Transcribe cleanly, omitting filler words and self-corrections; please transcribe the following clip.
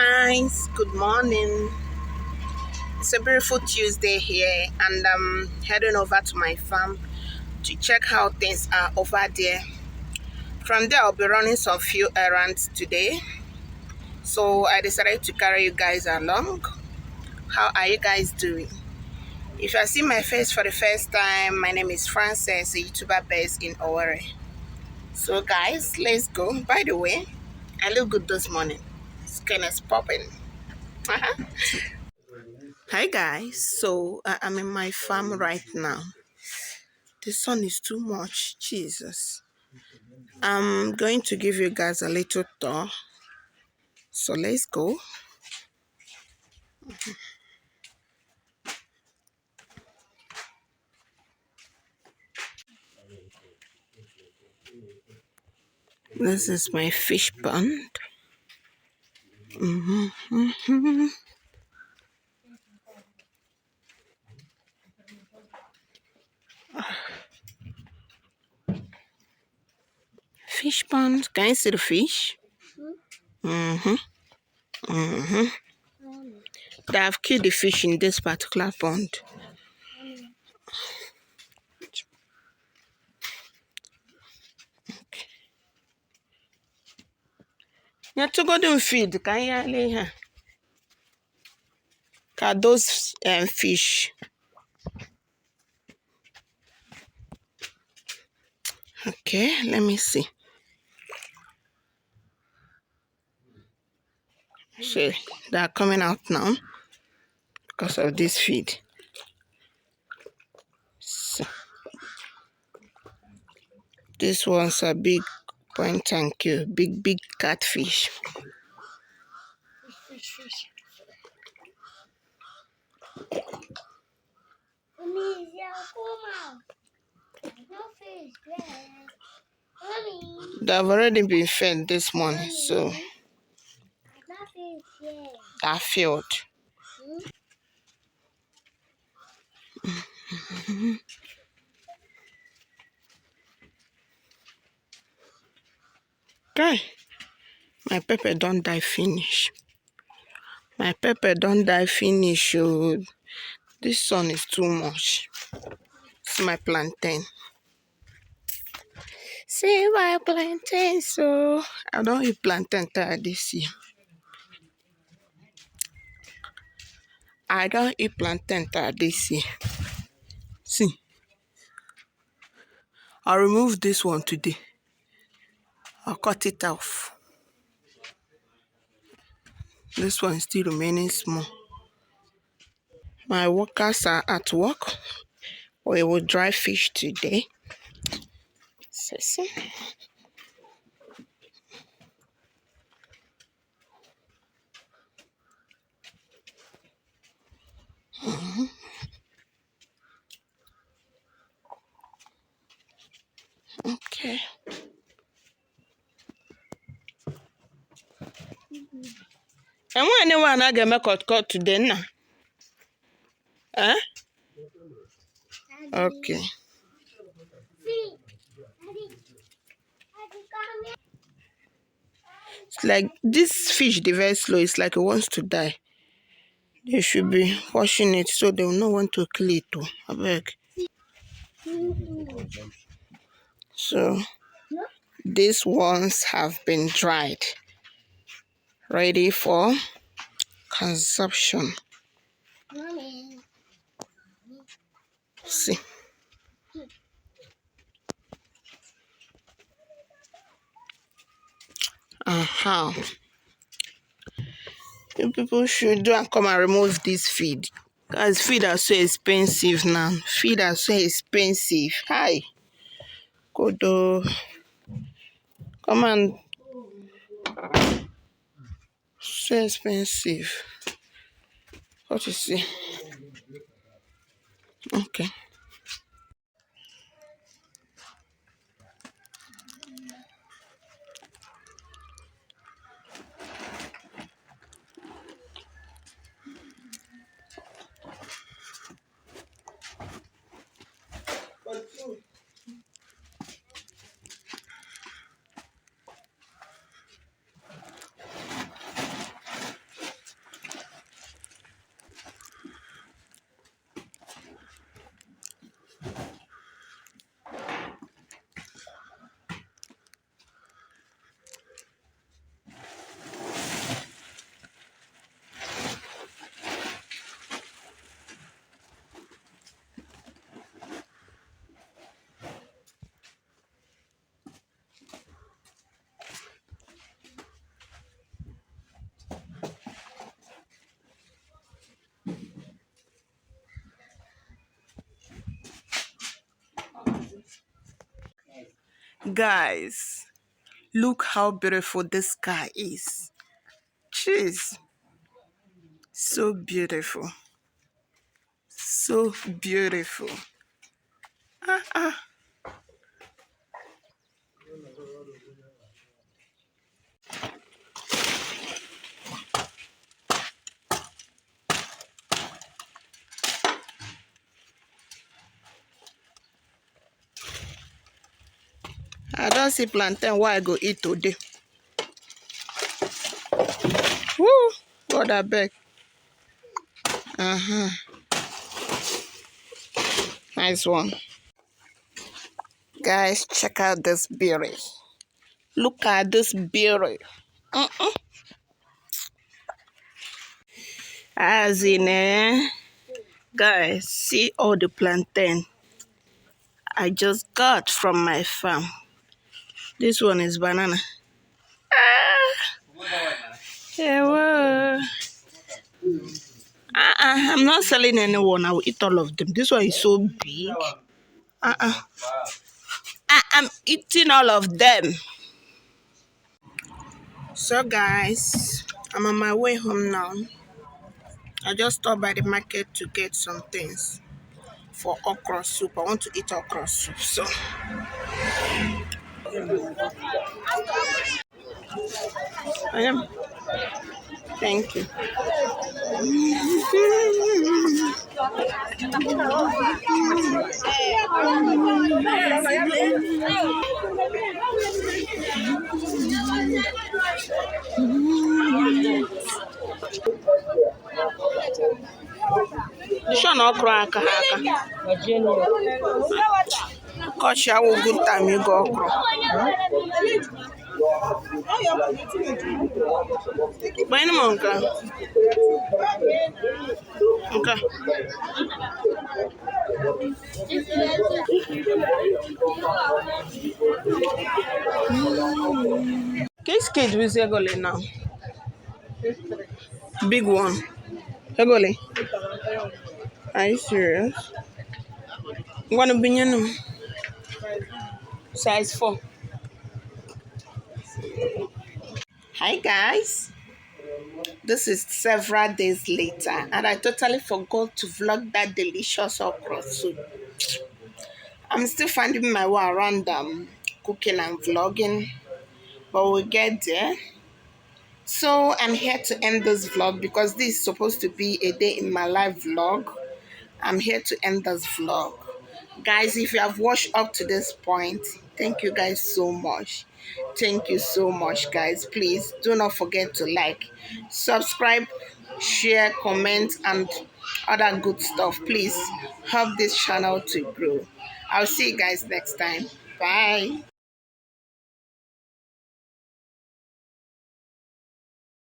guys, good morning. It's a beautiful Tuesday here, and I'm heading over to my farm to check how things are over there. From there, I'll be running some few errands today, so I decided to carry you guys along. How are you guys doing? If you see my face for the first time, my name is Frances, a YouTuber based in Owerri. So guys, let's go. By the way, I look good this morning. Skin is popping. Hi guys, so I'm in my farm right now. The sun is too much, Jesus. I'm going to give you guys a little tour. So let's go. This is my fish pond. Fish pond. Can you see the fish? They have killed the fish in this particular pond. You have to go to feed. Can you lay here? Got those fish. Okay, let me see. So they are coming out now because of this feed. So, this one's a big point and kill, big catfish. Fish. They've already been fed this morning, so they're filled. Okay, my pepper don't die finish. My pepper don't die finish. Oh, this sun is too much. It's my plantain. See my plantain, so I don't eat plantain this year. I don't eat plantain this year. See, I'll remove this one today. I'll cut it off. This one is still remaining small. My workers are at work. We will dry fish today. So, see. Okay. And when anyone I get my cut today now? Huh? Okay. It's like this fish, they very slow. It's like it wants to die. They should be washing it so they will not want to kill it too. I beg. So these ones have been dried, ready for consumption. See. You people should do and come and remove this feed. Guys, feed are so expensive now. Feed are so expensive. Hi. Kodo. Come on. So expensive. What you see? Okay. Guys, look how beautiful this sky is. Jeez, so beautiful. So beautiful. I don't see plantain why I go eat today. Woo! God, I beg. Nice one. Guys, check out this berry. Look at this berry. As in, guys, see all the plantain I just got from my farm. This one is banana. Yeah, well. I'm not selling anyone. I will eat all of them. This one is so big. I'm eating all of them. So guys, I'm on my way home now. I just stopped by the market to get some things for okra soup. I want to eat okra soup. So I am. Thank you. This one okra aka. Cause I will good time you go okra. Buy any more, okay? Okay. Case kid with Egole now. Big one. Egole. Are you serious? I'm gonna be in size 4. Hi guys. This is several days later and I totally forgot to vlog that delicious okra soup. I'm still finding my way around cooking and vlogging, but we'll get there. So I'm here to end this vlog because this is supposed to be a day in my life vlog. I'm here to end this vlog. Guys, if you have watched up to this point, thank you guys so much. Thank you so much, guys. Please do not forget to like, subscribe, share, comment, and other good stuff. Please help this channel to grow. I'll see you guys next time. Bye.